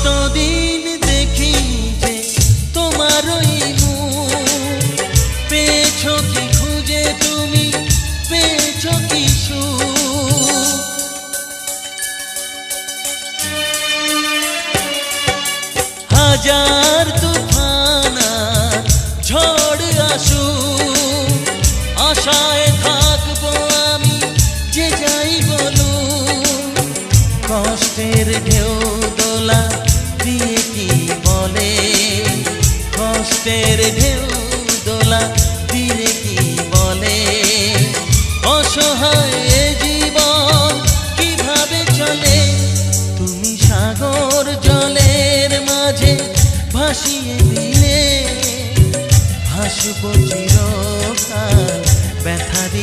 কতদিন দেখি যে তোমার ওই মুখ, পেয়েছো কি খুঁজে তুমি, পেয়েছো কি সুখ? হাজার তুফান আর ঝড় আসুক, আশায় থাকবো আমি যে যাই বলুক। কষ্টের ঢেউ দোলা দিয়ে কি বলে, কষ্টের ঢেউ দোলা দিয়ে কি বলে, অসহায় এ জীবন কিভাবে চলে। তুমি সাগর জলের মাঝে ভাসিয়ে দিলে, ভাসব চিরকাল ব্যথারি